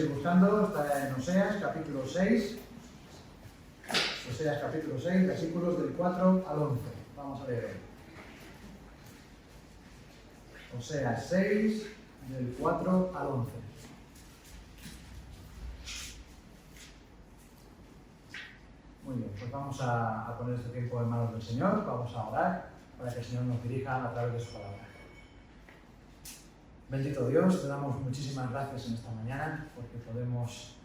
ir buscando, está en Oseas, capítulo 6. Oseas, capítulo 6, versículos del 4 al 11. Vamos a leer. Oseas 6, del 4 al 11. Muy bien, pues vamos a poner este tiempo en manos del Señor, vamos a orar para que el Señor nos dirija a través de su palabra. Bendito Dios, te damos muchísimas gracias en esta mañana porque podemos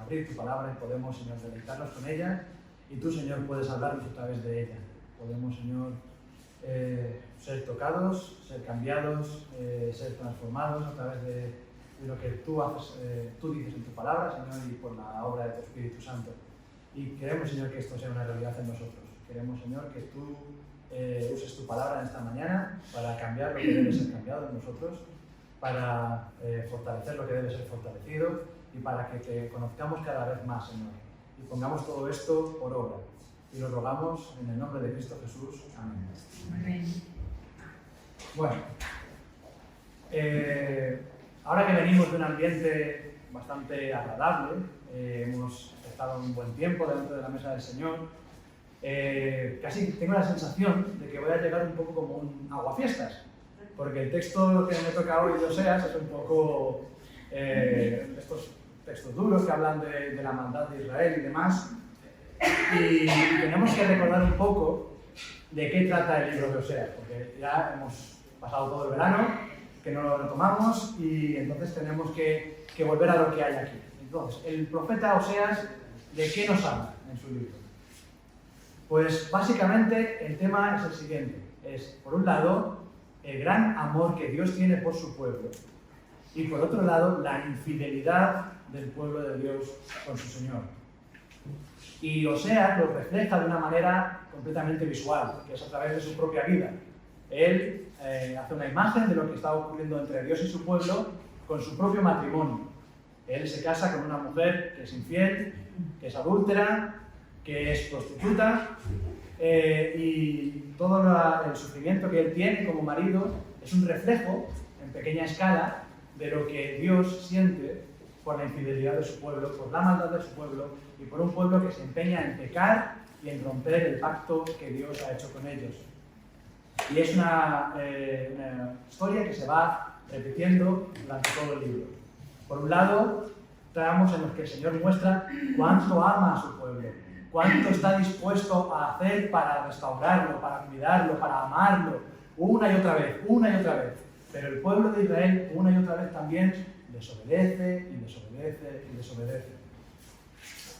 abrir tu palabra y podemos, Señor, deleitarnos con ella y tú, Señor, puedes hablarnos a través de ella. Podemos, Señor, ser tocados, ser cambiados, ser transformados a través de lo que tú haces, tú dices en tu palabra, Señor, y por la obra de tu Espíritu Santo. Y queremos, Señor, que esto sea una realidad en nosotros. Queremos, Señor, que tú uses tu palabra en esta mañana para cambiar lo que debe ser cambiado en nosotros, para fortalecer lo que debe ser fortalecido y para que te conozcamos cada vez más, Señor. Y pongamos todo esto por obra. Y lo rogamos en el nombre de Cristo Jesús. Amén. Amén. Bueno, ahora que venimos de un ambiente bastante agradable, hemos estado un buen tiempo delante de la mesa del Señor, casi tengo la sensación de que voy a llegar un poco como un aguafiestas, porque el texto que me toca hoy de Oseas es un poco estos textos duros que hablan de la maldad de Israel y demás, y tenemos que recordar un poco de qué trata el libro de Oseas, porque ya hemos pasado todo el verano, que no lo retomamos, y entonces tenemos que volver a lo que hay aquí. Entonces, el profeta Oseas, ¿de qué nos habla en su libro? Pues básicamente el tema es el siguiente. Es, por un lado, el gran amor que Dios tiene por su pueblo y, por otro lado, la infidelidad del pueblo de Dios con su Señor. Y Oseas lo refleja de una manera completamente visual, que es a través de su propia vida. Él hace una imagen de lo que está ocurriendo entre Dios y su pueblo con su propio matrimonio. Él se casa con una mujer que es infiel, que es adúltera, que es prostituta, y todo el sufrimiento que él tiene como marido es un reflejo, en pequeña escala, de lo que Dios siente por la infidelidad de su pueblo, por la maldad de su pueblo y por un pueblo que se empeña en pecar y en romper el pacto que Dios ha hecho con ellos. Y es una historia que se va repitiendo durante todo el libro. Por un lado, tramos en los que el Señor muestra cuánto ama a su pueblo, cuánto está dispuesto a hacer para restaurarlo, para cuidarlo, para amarlo, una y otra vez, una y otra vez. Pero el pueblo de Israel, una y otra vez también, desobedece y desobedece y desobedece.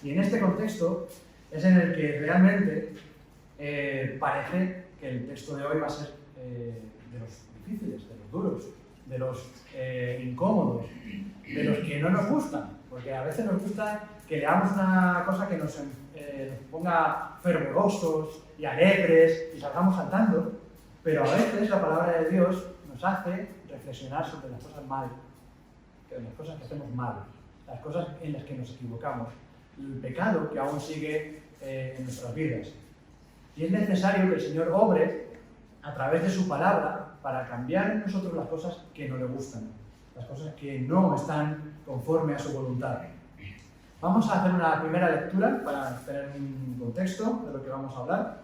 Y en este contexto es en el que realmente parece que el texto de hoy va a ser de los difíciles, de los duros, de los incómodos, de los que no nos gustan, porque a veces nos gusta que leamos una cosa que nos ponga fervorosos y alegres y salgamos saltando, pero a veces la palabra de Dios nos hace reflexionar sobre las cosas mal, las cosas que hacemos mal, las cosas en las que nos equivocamos, el pecado que aún sigue en nuestras vidas. Y es necesario que el Señor obre a través de su palabra para cambiar en nosotros las cosas que no le gustan, las cosas que no están conforme a su voluntad. Vamos a hacer una primera lectura para tener un contexto de lo que vamos a hablar.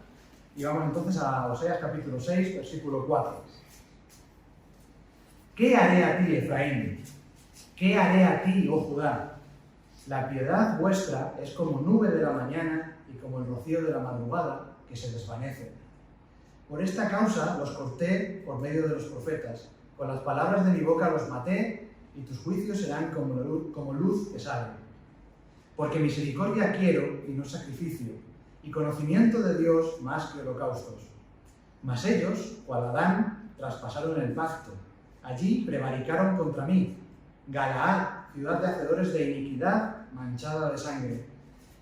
Y vamos entonces a Oseas capítulo 6, versículo 4. ¿Qué haré a ti, Efraín? ¿Qué haré a ti, oh Judá? La piedad vuestra es como nube de la mañana y como el rocío de la madrugada que se desvanece. Por esta causa los corté por medio de los profetas, con las palabras de mi boca los maté, y tus juicios serán como luz que sale. Porque misericordia quiero y no sacrificio, y conocimiento de Dios más que holocaustos. Mas ellos, cual Adán, traspasaron el pacto. Allí prevaricaron contra mí. Galaad, ciudad de hacedores de iniquidad, manchada de sangre.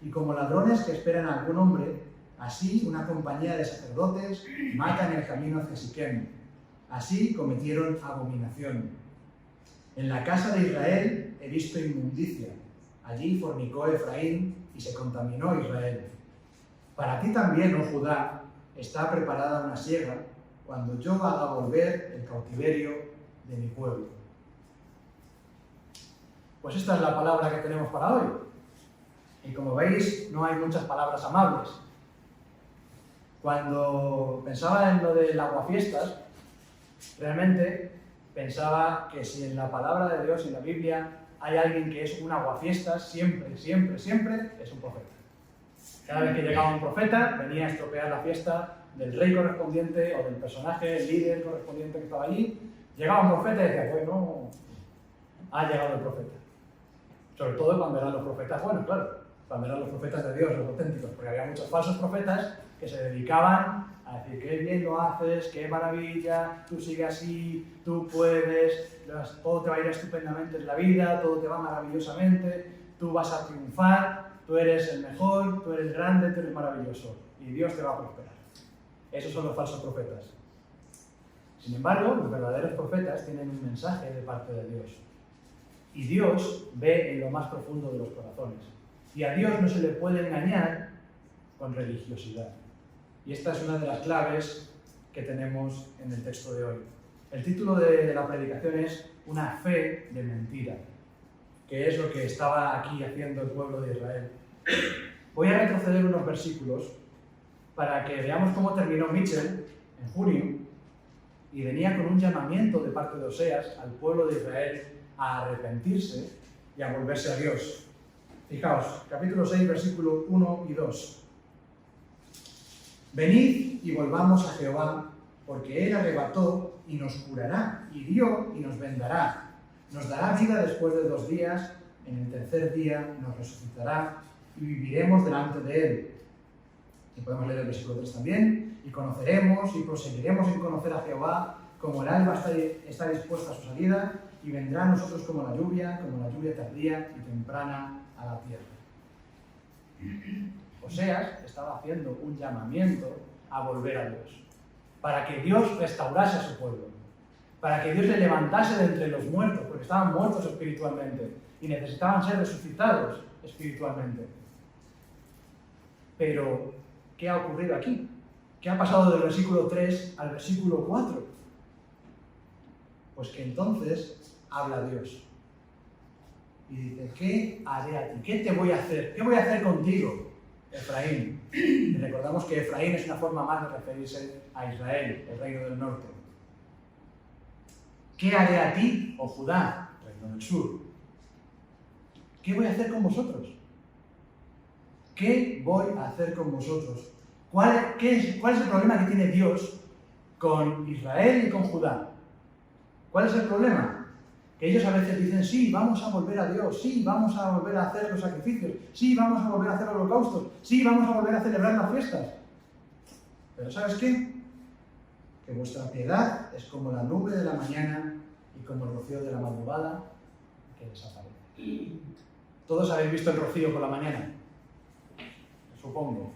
Y como ladrones que esperan a algún hombre, así una compañía de sacerdotes matan el camino hacia Siquem. Así cometieron abominación. En la casa de Israel he visto inmundicia. Allí fornicó Efraín y se contaminó Israel. Para ti también, oh Judá, está preparada una siega cuando yo haga volver el cautiverio de mi pueblo. Pues esta es la palabra que tenemos para hoy. Y como veis, no hay muchas palabras amables. Cuando pensaba en lo del aguafiestas, realmente pensaba que si en la palabra de Dios, en la Biblia, hay alguien que es un aguafiestas, siempre, siempre, siempre, es un profeta. Cada vez que llegaba un profeta, venía a estropear la fiesta del rey correspondiente o del personaje, el líder correspondiente que estaba allí. Llegaba un profeta y decía, bueno, ha llegado el profeta. Sobre todo cuando eran los profetas buenos, claro, cuando eran los profetas de Dios, los auténticos, porque había muchos falsos profetas que se dedicaban a decir, qué bien lo haces, qué maravilla, tú sigue así, tú puedes, todo te va a ir estupendamente en la vida, todo te va maravillosamente, tú vas a triunfar, tú eres el mejor, tú eres grande, tú eres maravilloso y Dios te va a prosperar. Esos son los falsos profetas. Sin embargo, los verdaderos profetas tienen un mensaje de parte de Dios. Y Dios ve en lo más profundo de los corazones. Y a Dios no se le puede engañar con religiosidad. Y esta es una de las claves que tenemos en el texto de hoy. El título de la predicación es Una fe de mentira, que es lo que estaba aquí haciendo el pueblo de Israel. Voy a retroceder unos versículos para que veamos cómo terminó Mitchell en junio y venía con un llamamiento de parte de Oseas al pueblo de Israel a arrepentirse y a volverse a Dios. Fijaos, capítulo 6, versículo 1 y 2. Venid y volvamos a Jehová, porque Él arrebató y nos curará, hirió y nos vendará. Nos dará vida después de 2 días, en el tercer día nos resucitará y viviremos delante de Él. Y podemos leer el versículo 3 también. Y conoceremos y proseguiremos en conocer a Jehová, como el alba está dispuesta a su salida, y vendrá a nosotros como la lluvia tardía y temprana a la tierra. Oseas estaba haciendo un llamamiento a volver a Dios, para que Dios restaurase a su pueblo, para que Dios le levantase de entre los muertos, porque estaban muertos espiritualmente y necesitaban ser resucitados espiritualmente. Pero, ¿qué ha ocurrido aquí? ¿Qué ha pasado del versículo 3 al versículo 4? Pues que entonces habla Dios y dice, ¿qué haré a ti? ¿Qué te voy a hacer? ¿Qué voy a hacer contigo, Efraín? Y recordamos que Efraín es una forma más de referirse a Israel, el reino del norte. ¿Qué haré a ti, oh Judá, reino del sur? ¿Qué voy a hacer con vosotros? ¿Qué voy a hacer con vosotros? ¿Cuál es el problema que tiene Dios con Israel y con Judá? ¿Cuál es el problema? Que ellos a veces dicen, sí, vamos a volver a Dios, sí, vamos a volver a hacer los sacrificios, sí, vamos a volver a hacer holocaustos, sí, vamos a volver a celebrar las fiestas. Pero ¿sabes qué? Que vuestra piedad es como la nube de la mañana y como el rocío de la madrugada que desaparece. ¿Todos habéis visto el rocío por la mañana? Supongo.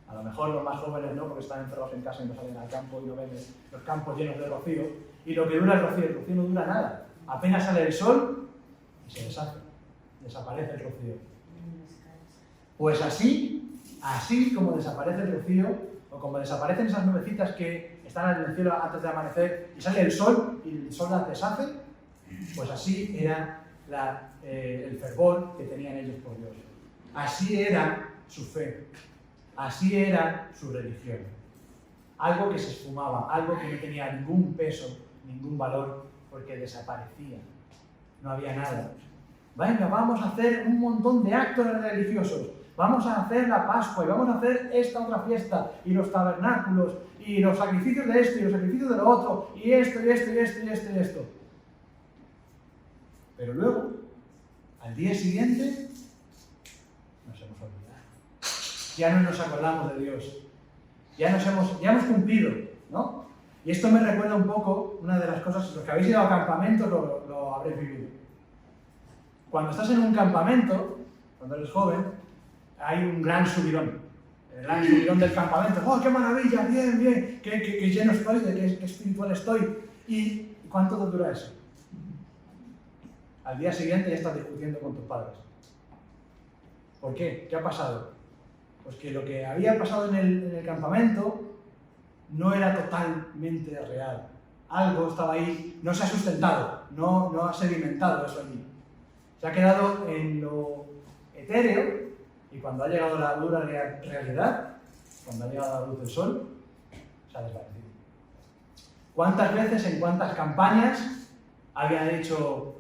A lo mejor los más jóvenes no, porque están encerrados en casa y no salen al campo y no ven los campos llenos de rocío. Y lo que dura el rocío no dura nada. Apenas sale el sol y se deshace. Desaparece el rocío. Pues así como desaparece el rocío, o como desaparecen esas nubecitas que están en el cielo antes de amanecer y sale el sol y el sol las deshace, pues así era el fervor que tenían ellos por Dios. Así era su fe. Así era su religión. Algo que se esfumaba, algo que no tenía ningún peso, ningún valor, porque desaparecía. No había nada. Venga, vamos a hacer un montón de actos religiosos. Vamos a hacer la Pascua y vamos a hacer esta otra fiesta y los tabernáculos y los sacrificios de esto y los sacrificios de lo otro y esto y esto y esto y esto y esto. Pero luego, al día siguiente, nos hemos olvidado. Ya no nos acordamos de Dios. Ya hemos cumplido, ¿no? Y esto me recuerda un poco, una de las cosas, los que habéis ido a campamentos lo habréis vivido. Cuando estás en un campamento, cuando eres joven, hay un gran subidón. El gran subidón del campamento. ¡Oh, qué maravilla! ¡Bien, bien! ¡Qué lleno estoy! ¡Qué espiritual estoy! ¿Y cuánto te dura eso? Al día siguiente ya estás discutiendo con tus padres. ¿Por qué? ¿Qué ha pasado? Pues que lo que había pasado en el campamento no era totalmente real. Algo estaba ahí, no se ha sustentado, no ha sedimentado eso allí. Se ha quedado en lo etéreo y cuando ha llegado la dura realidad, cuando ha llegado la luz del sol, se ha desvanecido. ¿Cuántas veces, en cuántas campañas había dicho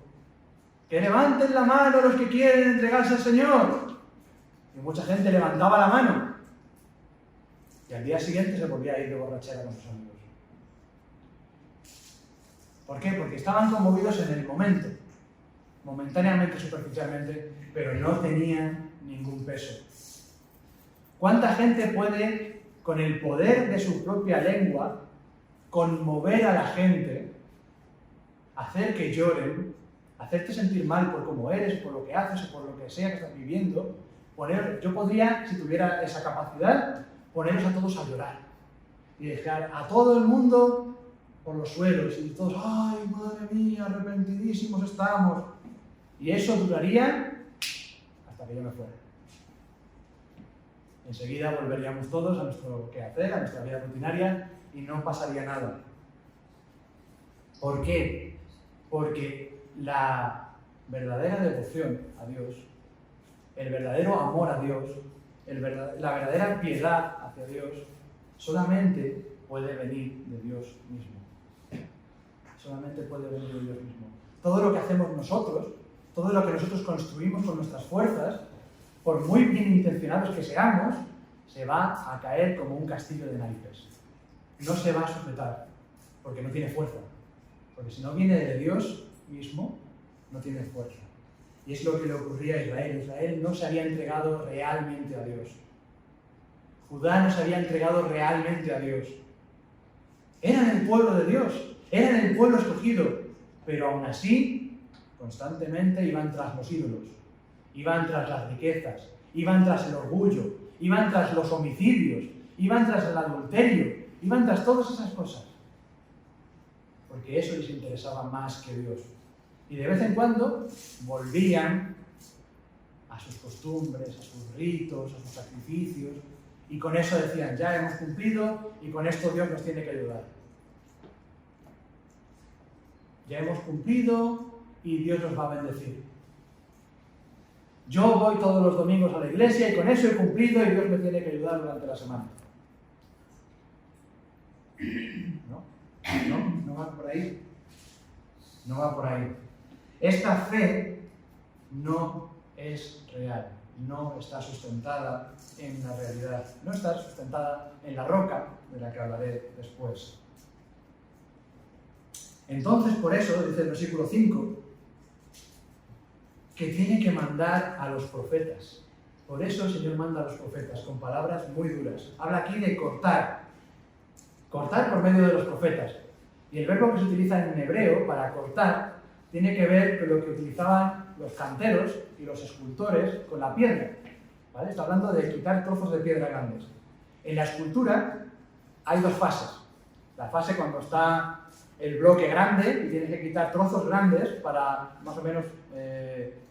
que levanten la mano los que quieren entregarse al Señor? Y mucha gente levantaba la mano y al día siguiente se volvía a ir de borrachera con sus amigos. ¿Por qué? Porque estaban conmovidos en el momento, momentáneamente, superficialmente, pero no tenían ningún peso. ¿Cuánta gente puede, con el poder de su propia lengua, conmover a la gente, hacer que lloren, hacerte sentir mal por cómo eres, por lo que haces o por lo que sea que estás viviendo? Yo podría, si tuviera esa capacidad, poneros a todos a llorar y dejar a todo el mundo por los suelos y todos, ¡ay, madre mía, arrepentidísimos estamos! Y eso duraría hasta que yo me fuera. Enseguida volveríamos todos a nuestro quehacer, a nuestra vida rutinaria y no pasaría nada. ¿Por qué? Porque la verdadera devoción a Dios, el verdadero amor a Dios, la verdadera piedad hacia Dios, solamente puede venir de Dios mismo. Solamente puede venir de Dios mismo. Todo lo que hacemos nosotros, todo lo que nosotros construimos con nuestras fuerzas, por muy bien intencionados que seamos, se va a caer como un castillo de naipes. No se va a sujetar, porque no tiene fuerza. Porque si no viene de Dios mismo, no tiene fuerza. Y es lo que le ocurría a Israel. Israel no se había entregado realmente a Dios. Judá no se había entregado realmente a Dios. Eran el pueblo de Dios, eran el pueblo escogido, pero aún así, constantemente iban tras los ídolos, iban tras las riquezas, iban tras el orgullo, iban tras los homicidios, iban tras el adulterio, iban tras todas esas cosas. Porque eso les interesaba más que Dios. Y de vez en cuando volvían a sus costumbres, a sus ritos, a sus sacrificios, y con eso decían, ya hemos cumplido y con esto Dios nos tiene que ayudar. Ya hemos cumplido y Dios nos va a bendecir. Yo voy todos los domingos a la iglesia y con eso he cumplido y Dios me tiene que ayudar durante la semana. No va por ahí. No va por ahí. Esta fe no es real, no está sustentada en la realidad, no está sustentada en la roca, de la que hablaré después. Entonces, por eso, dice el versículo 5, que tiene que mandar a los profetas. Por eso el Señor manda a los profetas, con palabras muy duras. Habla aquí de cortar. Cortar por medio de los profetas. Y el verbo que se utiliza en hebreo para cortar tiene que ver con lo que utilizaban los canteros y los escultores con la piedra. ¿Vale? Está hablando de quitar trozos de piedra grandes. En la escultura hay dos fases. La fase cuando está el bloque grande y tienes que quitar trozos grandes para más o menos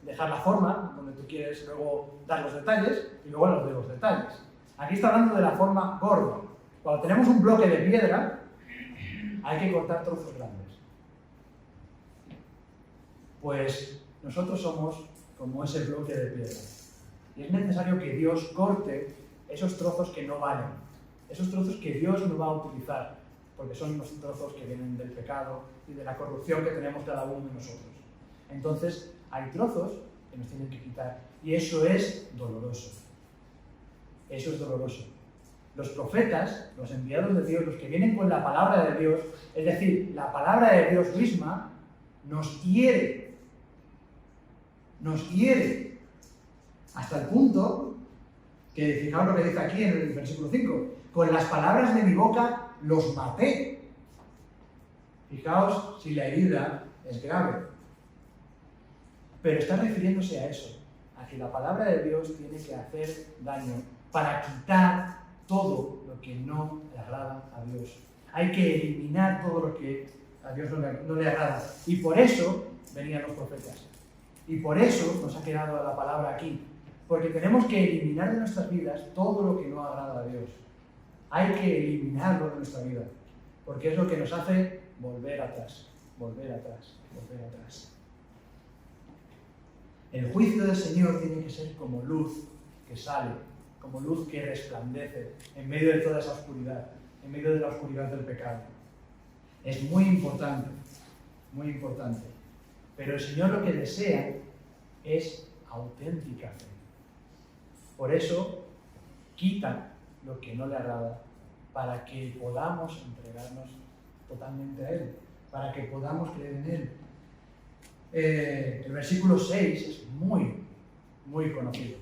dejar la forma donde tú quieres luego dar los detalles y luego los de los detalles. Aquí está hablando de la forma gorda. Cuando tenemos un bloque de piedra hay que cortar trozos grandes. Pues nosotros somos como ese bloque de piedra. Y es necesario que Dios corte esos trozos que no valen, esos trozos que Dios no va a utilizar, porque son los trozos que vienen del pecado y de la corrupción que tenemos cada uno de nosotros. Entonces, hay trozos que nos tienen que quitar, y eso es doloroso. Eso es doloroso. Los profetas, los enviados de Dios, los que vienen con la palabra de Dios, es decir, la palabra de Dios misma, nos hiere. Nos hiere. Hasta el punto que, fijaos lo que dice aquí en el versículo 5, con las palabras de mi boca los maté. Fijaos si la herida es grave. Pero está refiriéndose a eso, a que la palabra de Dios tiene que hacer daño para quitar todo lo que no le agrada a Dios. Hay que eliminar todo lo que a Dios no le agrada. Y por eso venían los profetas. Y por eso nos ha quedado la palabra aquí. Porque tenemos que eliminar de nuestras vidas todo lo que no agrada a Dios. Hay que eliminarlo de nuestra vida. Porque es lo que nos hace volver atrás, volver atrás, volver atrás. El juicio del Señor tiene que ser como luz que sale, como luz que resplandece en medio de toda esa oscuridad, en medio de la oscuridad del pecado. Es muy importante, muy importante. Pero el Señor lo que desea es auténtica fe. Por eso quita lo que no le agrada, para que podamos entregarnos totalmente a Él, para que podamos creer en Él. El versículo 6 es muy conocido.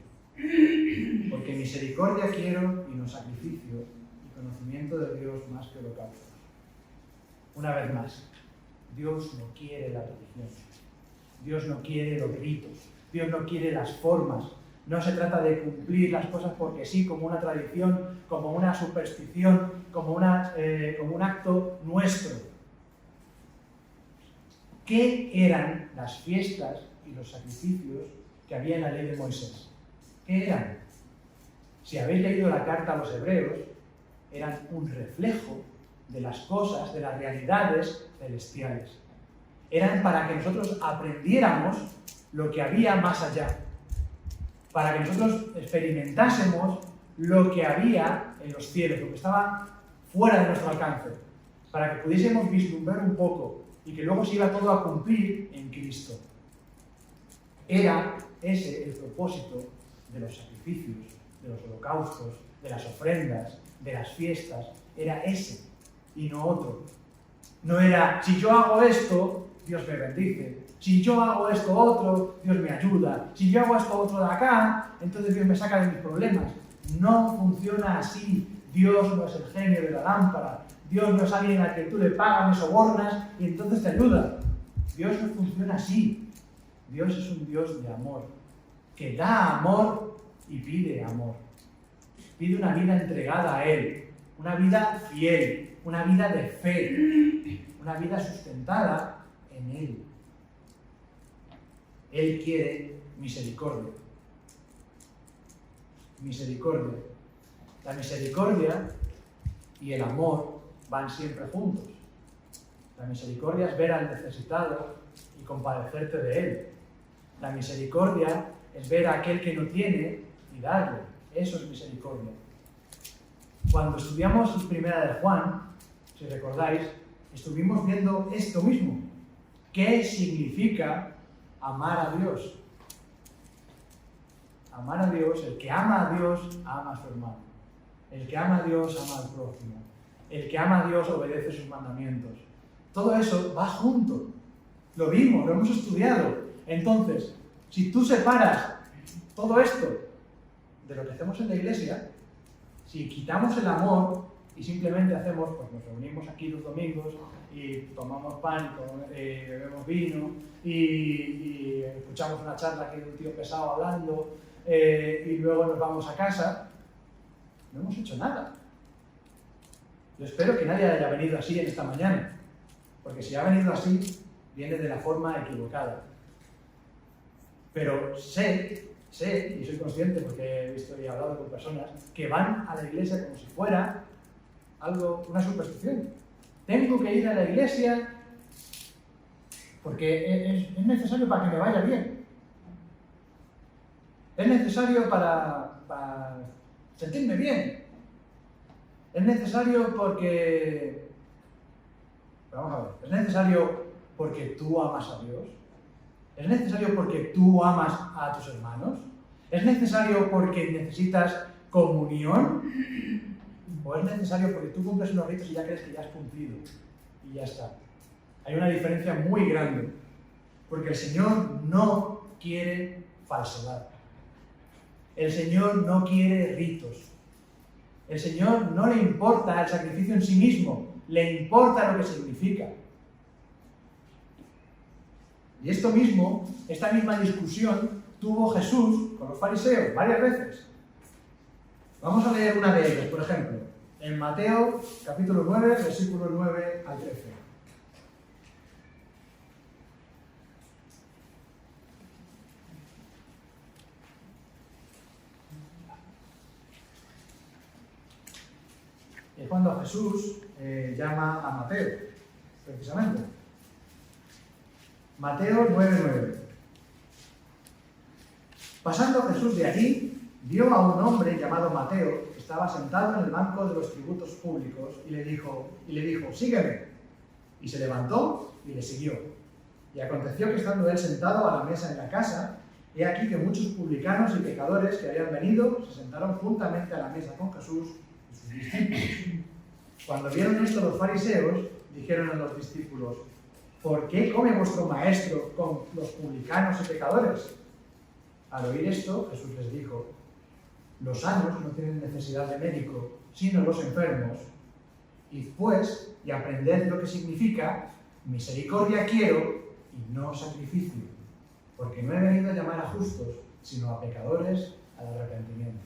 Porque misericordia quiero y no sacrificio, y conocimiento de Dios más que holocaustos. Una vez más, Dios no quiere la religión, Dios no quiere los ritos, Dios no quiere las formas. No se trata de cumplir las cosas porque sí, como una tradición, como una superstición, como un acto nuestro. ¿Qué eran las fiestas y los sacrificios que había en la ley de Moisés? ¿Qué eran? Si habéis leído la carta a los hebreos, eran un reflejo de las cosas, de las realidades celestiales. Eran para que nosotros aprendiéramos lo que había más allá, para que nosotros experimentásemos lo que había en los cielos, lo que estaba fuera de nuestro alcance, para que pudiésemos vislumbrar un poco y que luego se iba todo a cumplir en Cristo. Era ese el propósito de los sacrificios, de los holocaustos, de las ofrendas, de las fiestas. Era ese y no otro. No era, si yo hago esto, Dios me bendice. Si yo hago esto otro, Dios me ayuda. Si yo hago esto otro de acá, entonces Dios me saca de mis problemas. No funciona así. Dios no es el genio de la lámpara. Dios no es alguien al que tú le pagas, me sobornas y entonces te ayuda. Dios no funciona así. Dios es un Dios de amor, que da amor y pide amor. Pide una vida entregada a Él, una vida fiel, una vida de fe, una vida sustentada en Él. Él quiere misericordia. Misericordia. La misericordia y el amor van siempre juntos. La misericordia es ver al necesitado y compadecerte de él. La misericordia es ver a aquel que no tiene y darle. Eso es misericordia. Cuando estudiamos Primera de Juan, si recordáis, estuvimos viendo esto mismo. ¿Qué significa amar a Dios? Amar a Dios, el que ama a Dios, ama a su hermano. El que ama a Dios, ama al prójimo. El que ama a Dios, obedece sus mandamientos. Todo eso va junto. Lo vimos, lo hemos estudiado. Entonces, si tú separas todo esto de lo que hacemos en la iglesia, si quitamos el amor y simplemente hacemos, pues nos reunimos aquí los domingos y tomamos pan, bebemos vino y escuchamos una charla que hay un tío pesado hablando y luego nos vamos a casa, no hemos hecho nada. Yo espero que nadie haya venido así en esta mañana, porque si ha venido así, viene de la forma equivocada. Pero sé, y soy consciente porque he visto y he hablado con personas que van a la iglesia como si fuera algo, una superstición. Tengo que ir a la iglesia porque es necesario para que me vaya bien. Es necesario para sentirme bien. Es necesario porque... Vamos a ver. Es necesario porque tú amas a Dios. ¿Es necesario porque tú amas a tus hermanos? ¿Es necesario porque necesitas comunión? ¿O es necesario porque tú cumples unos ritos y ya crees que ya has cumplido? Y ya está. Hay una diferencia muy grande. Porque el Señor no quiere falsedad. El Señor no quiere ritos. El Señor no le importa el sacrificio en sí mismo. Le importa lo que significa. Y esto mismo, esta misma discusión, tuvo Jesús con los fariseos varias veces. Vamos a leer una de ellas, por ejemplo, en Mateo, capítulo 9, versículos 9 al 13. Es cuando Jesús llama a Mateo, precisamente. Mateo 9:9. Pasando Jesús de allí, vio a un hombre llamado Mateo, que estaba sentado en el banco de los tributos públicos, y le dijo, sígueme. Y se levantó y le siguió. Y aconteció que estando él sentado a la mesa en la casa, he aquí que muchos publicanos y pecadores que habían venido se sentaron juntamente a la mesa con Jesús y sus discípulos. Cuando vieron esto los fariseos, dijeron a los discípulos, ¿por qué come vuestro maestro con los publicanos y pecadores? Al oír esto, Jesús les dijo, los sanos no tienen necesidad de médico, sino los enfermos. Id pues y aprended lo que significa, misericordia quiero y no sacrificio, porque no he venido a llamar a justos, sino a pecadores al arrepentimiento.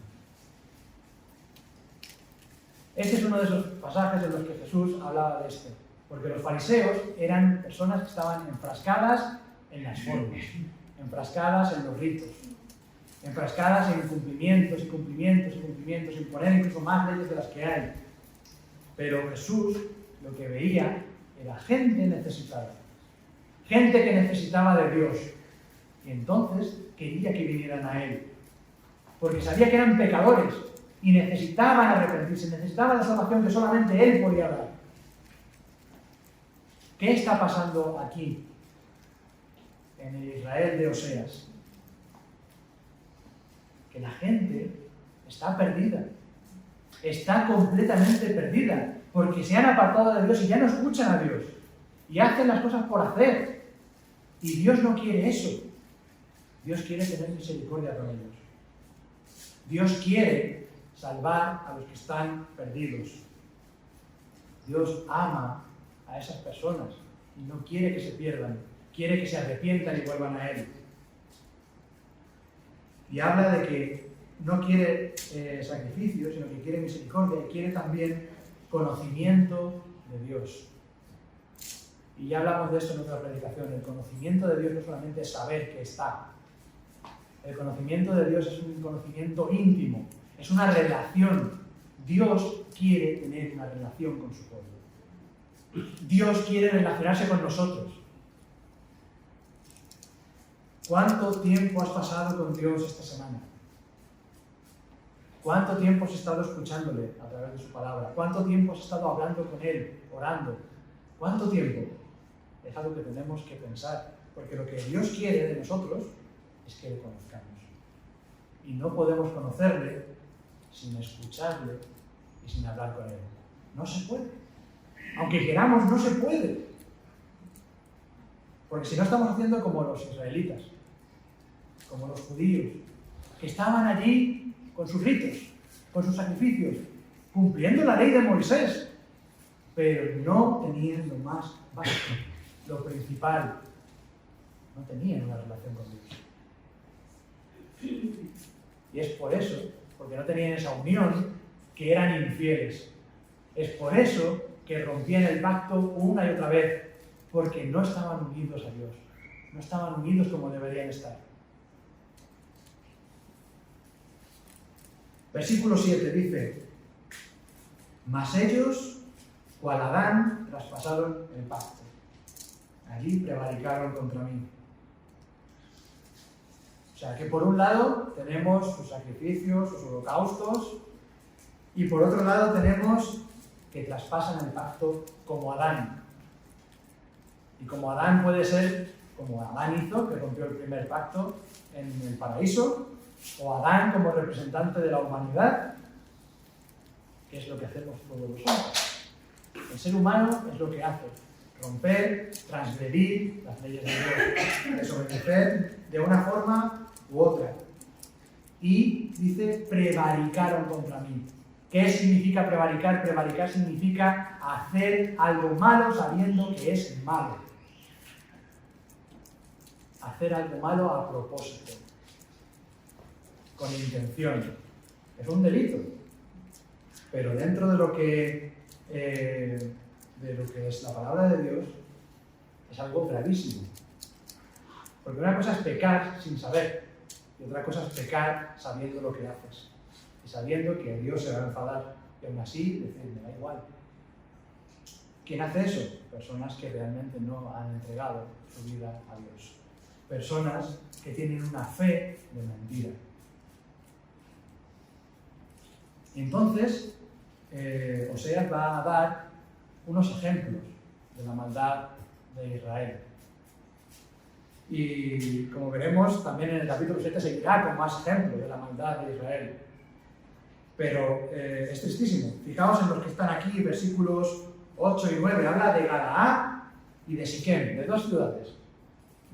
Este es uno de esos pasajes en los que Jesús hablaba de esto, porque los fariseos eran personas que estaban enfrascadas en las formas, enfrascadas en los ritos, enfrascadas en cumplimientos y cumplimientos y cumplimientos, en poner incluso más leyes de las que hay. Pero Jesús lo que veía era gente necesitada, gente que necesitaba de Dios, y entonces quería que vinieran a Él, porque sabía que eran pecadores y necesitaban arrepentirse, necesitaban la salvación que solamente Él podía dar. ¿Qué está pasando aquí, en el Israel de Oseas? Que la gente está perdida, está completamente perdida, porque se han apartado de Dios y ya no escuchan a Dios, y hacen las cosas por hacer, y Dios no quiere eso. Dios quiere tener misericordia con ellos. Dios quiere salvar a los que están perdidos. Dios ama a esas personas y no quiere que se pierdan, quiere que se arrepientan y vuelvan a Él. Y habla de que no quiere sacrificio, sino que quiere misericordia y quiere también conocimiento de Dios. Y ya hablamos de esto en otra predicación. El conocimiento de Dios no solamente es saber que está. El conocimiento de Dios es un conocimiento íntimo, es una relación. Dios quiere tener una relación con su pueblo. Dios quiere relacionarse con nosotros. ¿Cuánto tiempo has pasado con Dios esta semana? ¿Cuánto tiempo has estado escuchándole a través de su palabra? ¿Cuánto tiempo has estado hablando con Él, orando? ¿Cuánto tiempo? Es algo que tenemos que pensar, porque lo que Dios quiere de nosotros es que le conozcamos. Y no podemos conocerle sin escucharle y sin hablar con Él. No se puede. Aunque queramos, no se puede. Porque si no estamos haciendo como los israelitas, como los judíos, que estaban allí con sus ritos, con sus sacrificios, cumpliendo la ley de Moisés, pero no tenían lo más básico, lo principal. No tenían una relación con Dios. Y es por eso, porque no tenían esa unión, que eran infieles. Es por eso que rompían el pacto una y otra vez, porque no estaban unidos a Dios, no estaban unidos como deberían estar. Versículo 7 dice, mas ellos, cual Adán, traspasaron el pacto. Allí prevaricaron contra mí. O sea que por un lado tenemos sus sacrificios, sus holocaustos, y por otro lado tenemos que traspasan el pacto como Adán. Y como Adán puede ser, como Adán hizo, que rompió el primer pacto en el paraíso, o Adán como representante de la humanidad, que es lo que hacemos todos los hombres. El ser humano es lo que hace, romper, transgredir las leyes de Dios, desobedecer de una forma u otra. Y dice, prevaricaron contra mí. ¿Qué significa prevaricar? Prevaricar significa hacer algo malo sabiendo que es malo. Hacer algo malo a propósito, con intención. Es un delito. Pero dentro de lo que es la palabra de Dios, es algo gravísimo. Porque una cosa es pecar sin saber, y otra cosa es pecar sabiendo lo que haces. Y sabiendo que Dios se va a enfadar, y aún así decir, me da igual. ¿Quién hace eso? Personas que realmente no han entregado su vida a Dios. personas que tienen una fe de mentira. Entonces, Oseas va a dar unos ejemplos de la maldad de Israel. Y como veremos, también en el capítulo 7 seguirá con más ejemplos de la maldad de Israel. Pero es tristísimo. Fijaos en los que están aquí, versículos 8 y 9. Habla de Galaad y de Siquem, de dos ciudades.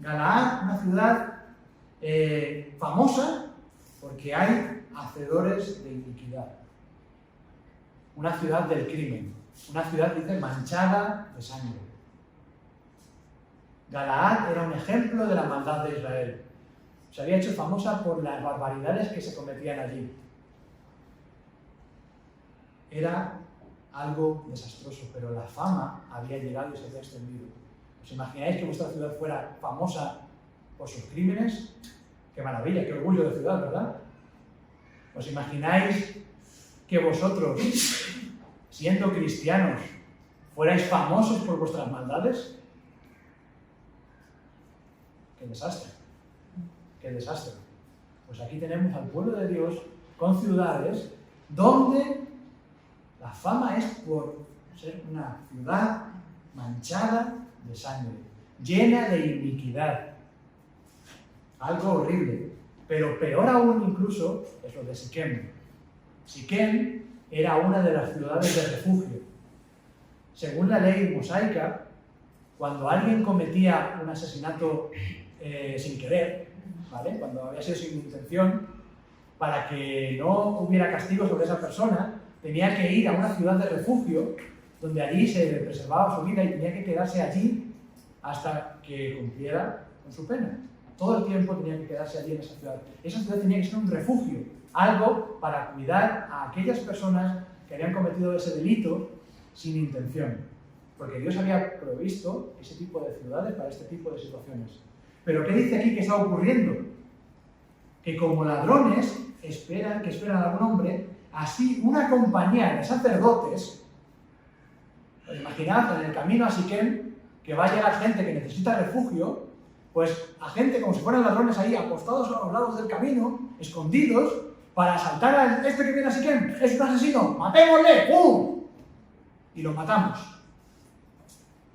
Galaad, una ciudad famosa porque hay hacedores de iniquidad. Una ciudad del crimen. Una ciudad, dice, manchada de sangre. Galaad era un ejemplo de la maldad de Israel. Se había hecho famosa por las barbaridades que se cometían allí. Era algo desastroso, pero la fama había llegado y se había extendido. ¿Os imagináis que vuestra ciudad fuera famosa por sus crímenes? ¡Qué maravilla, qué orgullo de ciudad!, ¿verdad? ¿Os imagináis que vosotros, siendo cristianos, fuerais famosos por vuestras maldades? ¡Qué desastre! ¡Qué desastre! Pues aquí tenemos al pueblo de Dios con ciudades donde la fama es por ser una ciudad manchada de sangre, llena de iniquidad. Algo horrible. Pero peor aún incluso es lo de Siquem. Siquem era una de las ciudades de refugio. Según la ley mosaica, cuando alguien cometía un asesinato sin querer, ¿vale?, cuando había sido sin intención, para que no hubiera castigo sobre esa persona, tenía que ir a una ciudad de refugio donde allí se preservaba su vida y tenía que quedarse allí hasta que cumpliera con su pena. Todo el tiempo tenía que quedarse allí en esa ciudad. Esa ciudad tenía que ser un refugio, algo para cuidar a aquellas personas que habían cometido ese delito sin intención. Porque Dios había provisto ese tipo de ciudades para este tipo de situaciones. Pero ¿qué dice aquí que está ocurriendo? Que como ladrones esperan a algún hombre, así una compañía de sacerdotes, imaginad en el camino a Siquem, que va a llegar gente que necesita refugio, pues a gente como si fueran ladrones ahí apostados a los lados del camino, escondidos, para asaltar a este que viene a Siquem. Es un asesino, matémosle, ¡pum! Y lo matamos.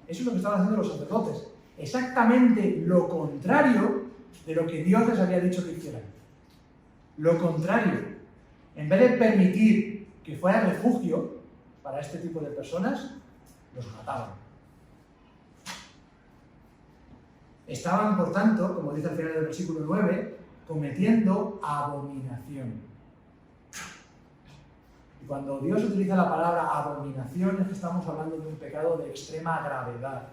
Eso es lo que estaban haciendo los sacerdotes. Exactamente lo contrario de lo que Dios les había dicho que hicieran. Lo contrario. En vez de permitir que fuera refugio para este tipo de personas, los mataban. Estaban, por tanto, como dice al final del versículo 9, cometiendo abominación. Y cuando Dios utiliza la palabra abominación, es que estamos hablando de un pecado de extrema gravedad.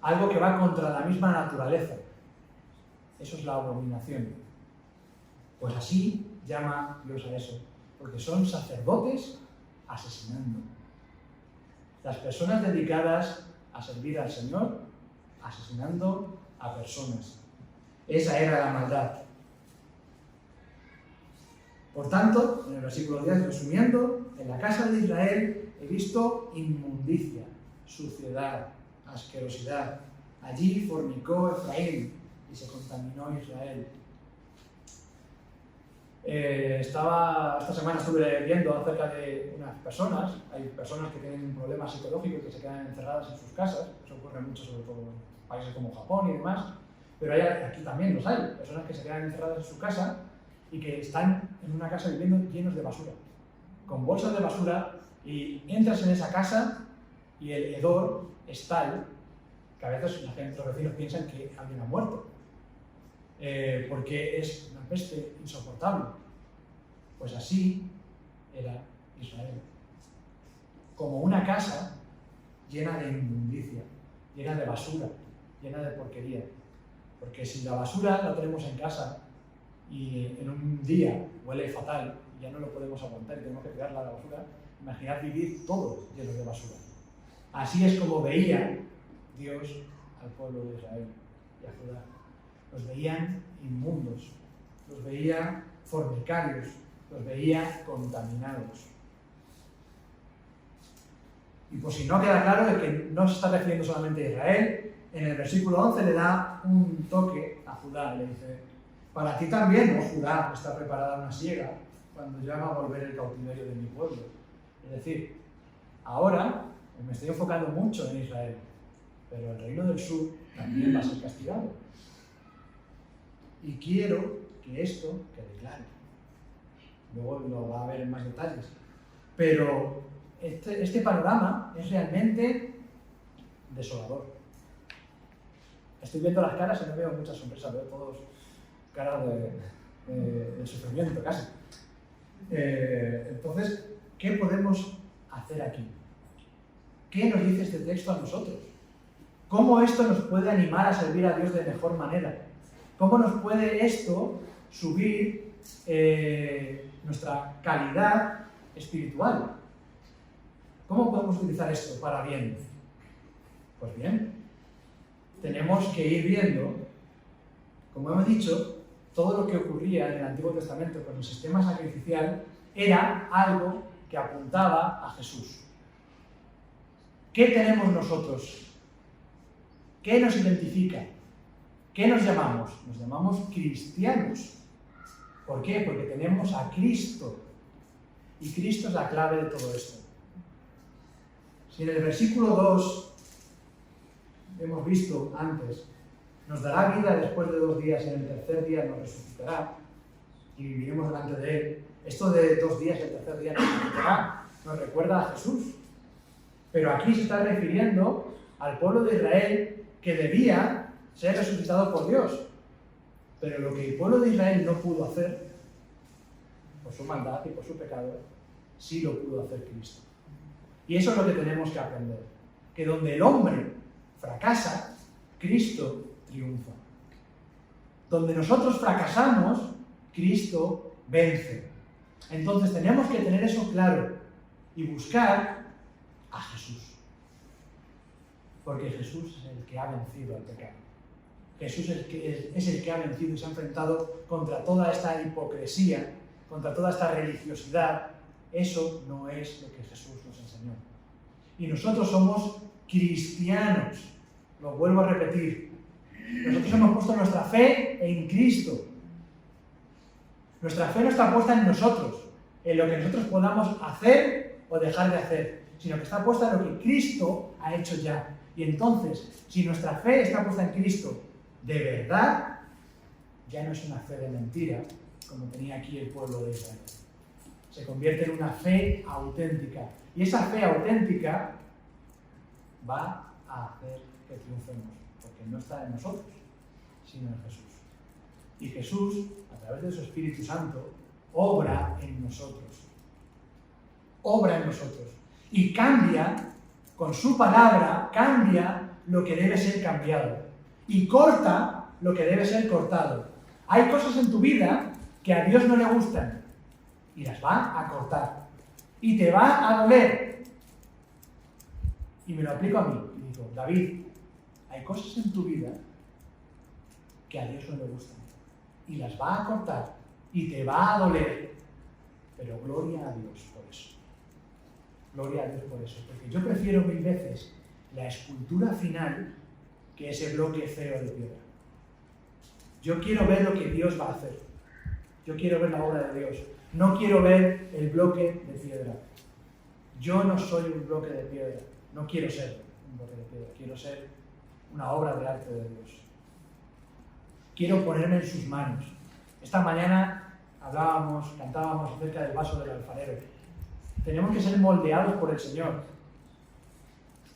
Algo que va contra la misma naturaleza. Eso es la abominación. Pues así llama Dios a eso. Porque son sacerdotes asesinando. Las personas dedicadas a servir al Señor, asesinando a personas. Esa era la maldad. Por tanto, en el versículo 10, resumiendo, en la casa de Israel he visto inmundicia, suciedad, asquerosidad. Allí fornicó Efraín y se contaminó Israel. Esta semana estuve viendo acerca de unas personas. Hay personas que tienen un problema psicológico y que se quedan encerradas en sus casas. Eso ocurre mucho, sobre todo en países como Japón y demás. Pero aquí también los hay. Personas que se quedan encerradas en su casa y que están en una casa viviendo llenos de basura. Con bolsas de basura, y entras en esa casa y el hedor es tal que a veces la gente, los vecinos piensan que alguien ha muerto. Porque es una peste insoportable. Pues así era Israel. Como una casa llena de inmundicia, llena de basura, llena de porquería. Porque si la basura la tenemos en casa y en un día huele fatal y ya no lo podemos aguantar y tenemos que tirarla a la basura, imaginad vivir todos llenos de basura. Así es como veía Dios al pueblo de Israel y a Judá. Los veían inmundos, los veía fornicarios, los veía contaminados. Y por si no queda claro de que no se está refiriendo solamente a Israel, en el versículo 11 le da un toque a Judá, le dice: para ti también, oh Judá, está preparada una siega cuando yo haga volver el cautiverio de mi pueblo. Es decir, ahora me estoy enfocando mucho en Israel, pero el reino del sur también va a ser castigado. Y quiero que esto quede claro. Luego lo va a ver en más detalles. Pero este panorama es realmente desolador. Estoy viendo las caras y no veo muchas sonrisas, veo todos caras de sufrimiento casi. Entonces, ¿qué podemos hacer aquí? ¿Qué nos dice este texto a nosotros? ¿Cómo esto nos puede animar a servir a Dios de mejor manera? ¿Cómo nos puede esto subir nuestra calidad espiritual? ¿Cómo podemos utilizar esto para bien? Pues bien, tenemos que ir viendo, como hemos dicho, todo lo que ocurría en el Antiguo Testamento con el sistema sacrificial era algo que apuntaba a Jesús. ¿Qué tenemos nosotros? ¿Qué nos identifica? ¿Qué nos llamamos? Nos llamamos cristianos. ¿Por qué? Porque tenemos a Cristo. Y Cristo es la clave de todo esto. Si en el versículo 2 hemos visto antes, nos dará vida después de 2 días y en el tercer día nos resucitará y viviremos delante de Él. Esto de 2 días y el tercer día nos resucitará nos recuerda a Jesús. Pero aquí se está refiriendo al pueblo de Israel que debía ser resucitado por Dios. Pero lo que el pueblo de Israel no pudo hacer, por su maldad y por su pecado, sí lo pudo hacer Cristo. Y eso es lo que tenemos que aprender. Que donde el hombre fracasa, Cristo triunfa. Donde nosotros fracasamos, Cristo vence. Entonces tenemos que tener eso claro y buscar a Jesús. Porque Jesús es el que ha vencido al pecado. Jesús es el que ha vencido y se ha enfrentado contra toda esta hipocresía, contra toda esta religiosidad. Eso no es lo que Jesús nos enseñó. Y nosotros somos cristianos. Lo vuelvo a repetir. Nosotros hemos puesto nuestra fe en Cristo. Nuestra fe no está puesta en nosotros, en lo que nosotros podamos hacer o dejar de hacer, sino que está puesta en lo que Cristo ha hecho ya. Y entonces, si nuestra fe está puesta en Cristo de verdad, ya no es una fe de mentira, como tenía aquí el pueblo de Israel. Se convierte en una fe auténtica. Y esa fe auténtica va a hacer que triunfemos, porque no está en nosotros, sino en Jesús. Y Jesús, a través de su Espíritu Santo, obra en nosotros. Obra en nosotros. Y cambia, con su palabra, cambia lo que debe ser cambiado. Y corta lo que debe ser cortado. Hay cosas en tu vida que a Dios no le gustan. Y las va a cortar. Y te va a doler. Y me lo aplico a mí. Y digo, David, hay cosas en tu vida que a Dios no le gustan. Y las va a cortar. Y te va a doler. Pero gloria a Dios por eso. Gloria a Dios por eso. Porque yo prefiero 1000 veces la escultura final que ese bloque feo de piedra. Yo quiero ver lo que Dios va a hacer. Yo quiero ver la obra de Dios. No quiero ver el bloque de piedra. Yo no soy un bloque de piedra. No quiero ser un bloque de piedra. Quiero ser una obra de arte de Dios. Quiero ponerme en sus manos. Esta mañana cantábamos acerca del vaso del alfarero. Tenemos que ser moldeados por el Señor.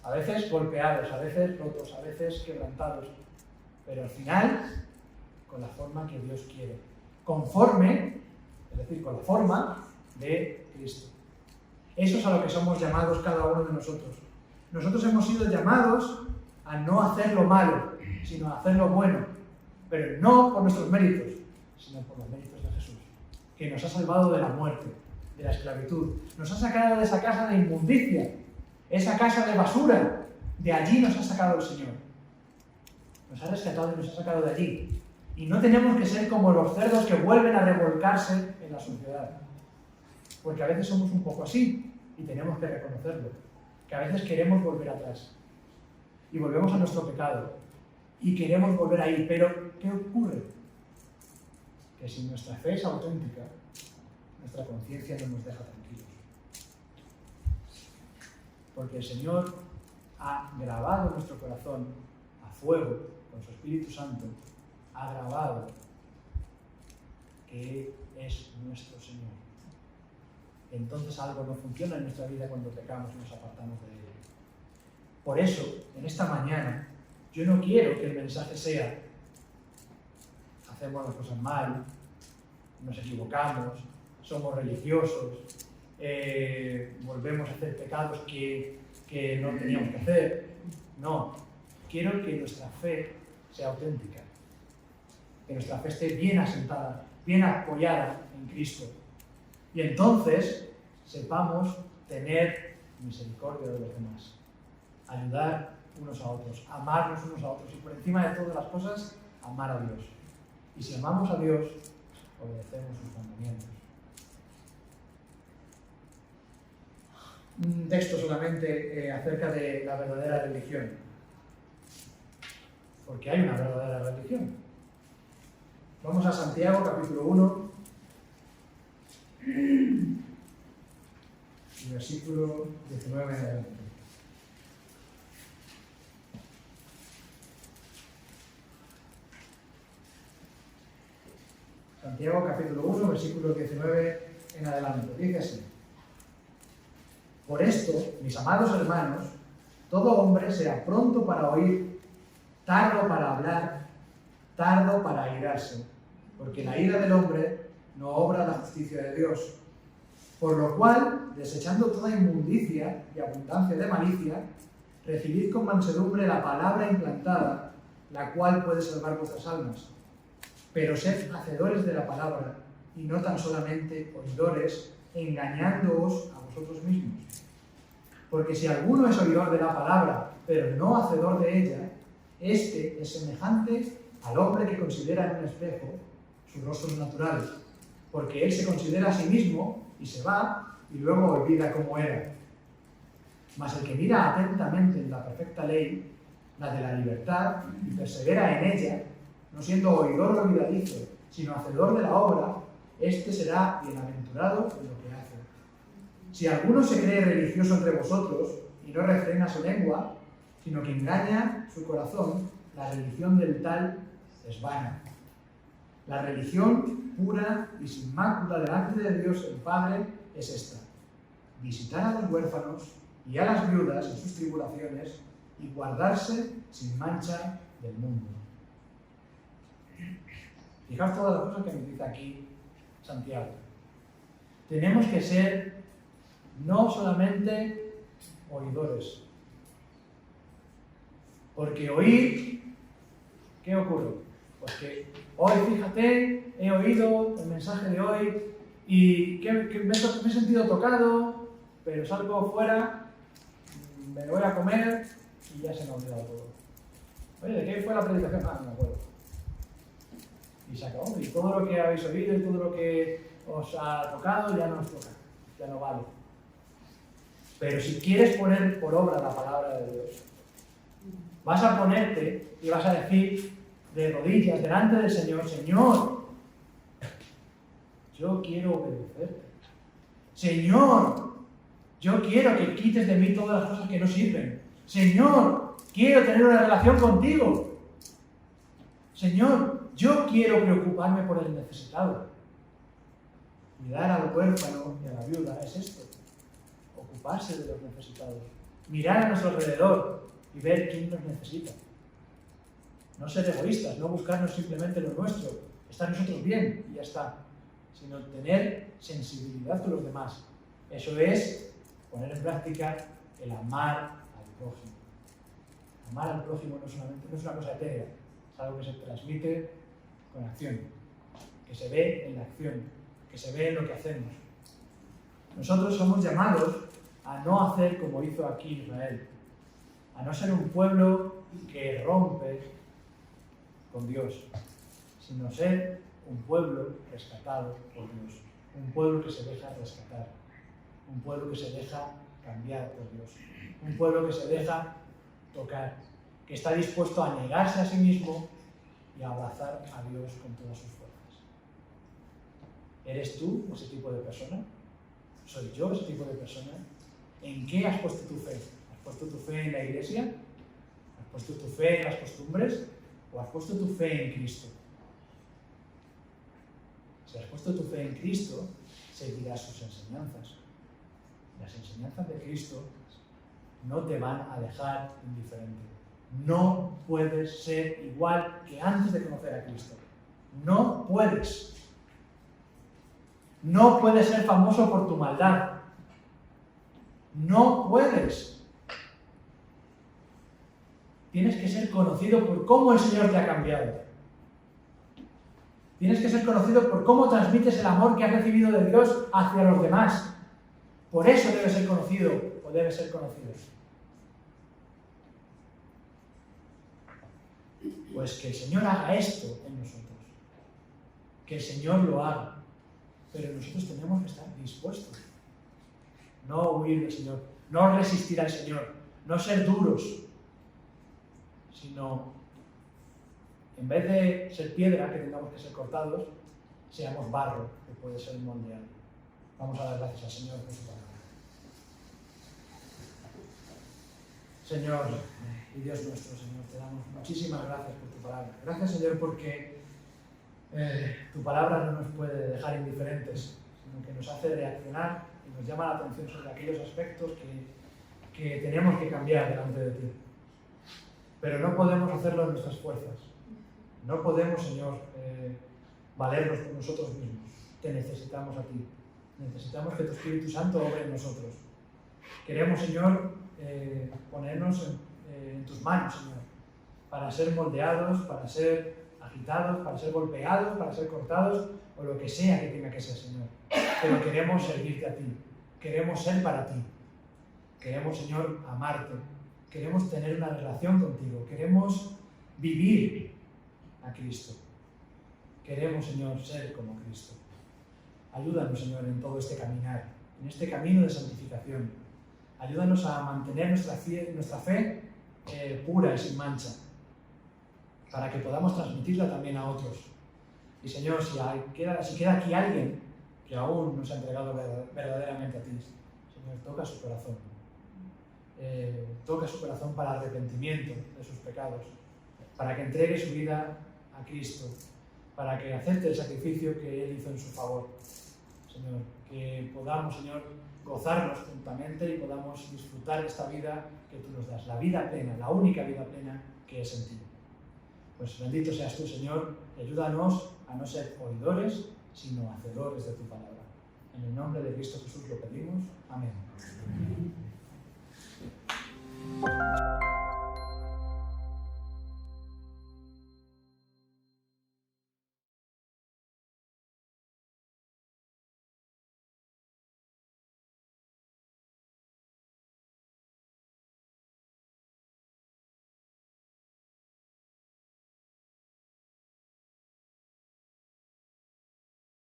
A veces golpeados, a veces rotos, a veces quebrantados. Pero al final, con la forma que Dios quiere. Conforme, es decir, con la forma de Cristo. Eso es a lo que somos llamados cada uno de nosotros. Nosotros hemos sido llamados a no hacer lo malo, sino a hacer lo bueno. Pero no por nuestros méritos, sino por los méritos de Jesús, que nos ha salvado de la muerte, de la esclavitud. Nos ha sacado de esa casa de inmundicia, esa casa de basura. De allí nos ha sacado el Señor. Nos ha rescatado y nos ha sacado de allí. Y no tenemos que ser como los cerdos que vuelven a revolcarse en la sociedad. Porque a veces somos un poco así y tenemos que reconocerlo. que a veces queremos volver atrás y volvemos a nuestro pecado y queremos volver ahí, pero ¿qué ocurre? Que si nuestra fe es auténtica, nuestra conciencia no nos deja tranquilos. Porque el Señor ha grabado en nuestro corazón a fuego, con su Espíritu Santo, ha grabado que es nuestro Señor. Entonces algo no funciona en nuestra vida cuando pecamos y nos apartamos de Él. Por eso, en esta mañana, yo no quiero que el mensaje sea hacemos las cosas mal, nos equivocamos, somos religiosos, volvemos a hacer pecados que no teníamos que hacer. No, quiero que nuestra fe sea auténtica, que nuestra fe esté bien asentada, bien apoyada en Cristo. Y entonces sepamos tener misericordia de los demás, ayudar unos a otros, amarnos unos a otros y por encima de todas las cosas, amar a Dios. Y si amamos a Dios, obedecemos sus mandamientos. Un texto solamente acerca de la verdadera religión. Porque hay una verdadera religión. Vamos a Santiago, capítulo 1, y versículo 19 en adelante. Santiago, capítulo 1, versículo 19 en adelante. Dice así: Por esto, mis amados hermanos, todo hombre sea pronto para oír, tardo para hablar, tardo para airarse, porque la ira del hombre no obra la justicia de Dios. Por lo cual, desechando toda inmundicia y abundancia de malicia, recibid con mansedumbre la palabra implantada, la cual puede salvar vuestras almas. Pero sed hacedores de la palabra, y no tan solamente oidores, engañándoos a vosotros mismos. Porque si alguno es oidor de la palabra, pero no hacedor de ella, este es semejante al hombre que considera en un espejo sus rostros naturales, porque él se considera a sí mismo y se va, y luego olvida cómo era. Mas el que mira atentamente en la perfecta ley, la de la libertad, y persevera en ella, no siendo oidor olvidadizo, sino hacedor de la obra, éste será bienaventurado en lo que hace. Si alguno se cree religioso entre vosotros y no refrena su lengua, sino que engaña su corazón, la religión del tal es vana. La religión pura y sin mácula delante de Dios el Padre es esta: visitar a los huérfanos y a las viudas en sus tribulaciones y guardarse sin mancha del mundo. Fijaos todas las cosas que nos dice aquí Santiago. Tenemos que ser no solamente oidores, porque oír, ¿qué ocurre? Pues que hoy, fíjate, he oído el mensaje de hoy y que me he sentido tocado, pero salgo fuera, me voy a comer y ya se me ha olvidado todo. Oye, ¿de qué fue la predicación? Ah, no me acuerdo. Y se acabó. Y todo lo que habéis oído y todo lo que os ha tocado ya no os toca, ya no vale. Pero si quieres poner por obra la palabra de Dios, vas a ponerte y vas a decir de rodillas delante del Señor: Señor, yo quiero obedecerte. Señor, yo quiero que quites de mí todas las cosas que no sirven. Señor, quiero tener una relación contigo. Señor, yo quiero preocuparme por el necesitado. Cuidar al huérfano y a la viuda es esto: ocuparse de los necesitados. Mirar a nuestro alrededor y ver quién nos necesita. No ser egoístas, no buscarnos simplemente lo nuestro, estar nosotros bien y ya está, sino tener sensibilidad con los demás. Eso es poner en práctica el amar al prójimo. Amar al prójimo no es una cosa etérea, es algo que se transmite con acción, que se ve en la acción, que se ve en lo que hacemos. Nosotros somos llamados a no hacer como hizo aquí Israel, a no ser un pueblo que rompe con Dios, sino ser un pueblo rescatado por Dios, un pueblo que se deja rescatar, un pueblo que se deja cambiado por Dios. Un pueblo que se deja tocar, que está dispuesto a negarse a sí mismo y a abrazar a Dios con todas sus fuerzas. ¿Eres tú ese tipo de persona? ¿Soy yo ese tipo de persona? ¿En qué has puesto tu fe? ¿Has puesto tu fe en la iglesia? ¿Has puesto tu fe en las costumbres? ¿O has puesto tu fe en Cristo? Si has puesto tu fe en Cristo, seguirás sus enseñanzas. Las enseñanzas de Cristo no te van a dejar indiferente. No puedes ser igual que antes de conocer a Cristo. No puedes. No puedes ser famoso por tu maldad. No puedes. Tienes que ser conocido por cómo el Señor te ha cambiado. Tienes que ser conocido por cómo transmites el amor que has recibido de Dios hacia los demás. Por eso debes ser conocido o debes ser conocido. Pues que el Señor haga esto en nosotros. Que el Señor lo haga. Pero nosotros tenemos que estar dispuestos. No huir del Señor. No resistir al Señor. No ser duros. Sino, en vez de ser piedra, que tengamos que ser cortados, seamos barro, que puede ser moldeado. Vamos a dar gracias al Señor por su palabra. Señor y Dios nuestro, Señor, te damos muchísimas gracias por tu palabra. Gracias, Señor, porque tu palabra no nos puede dejar indiferentes, sino que nos hace reaccionar y nos llama la atención sobre aquellos aspectos que tenemos que cambiar delante de ti. Pero no podemos hacerlo en nuestras fuerzas. No podemos, Señor, valernos por nosotros mismos. Te necesitamos a ti. Necesitamos que tu Espíritu Santo obre en nosotros. Queremos, Señor, ponernos en tus manos, Señor, para ser moldeados, para ser agitados, para ser golpeados, para ser cortados, o lo que sea que tenga que ser, Señor. Pero queremos servirte a ti. Queremos ser para ti. Queremos, Señor, amarte. Queremos tener una relación contigo. Queremos vivir a Cristo. Queremos, Señor, ser como Cristo. Ayúdanos, Señor, en todo este caminar, en este camino de santificación. Ayúdanos a mantener nuestra fe pura y sin mancha, para que podamos transmitirla también a otros. Y, Señor, si queda aquí alguien que aún no se ha entregado verdaderamente a ti, Señor, toca su corazón. Toca su corazón para arrepentimiento de sus pecados, para que entregue su vida a Cristo, para que acepte el sacrificio que Él hizo en su favor. Señor, que podamos, Señor, gozarnos juntamente y podamos disfrutar de esta vida que tú nos das, la vida plena, la única vida plena que es en ti. Pues bendito seas tú, Señor, y ayúdanos a no ser oidores, sino hacedores de tu palabra. En el nombre de Cristo Jesús lo pedimos. Amén.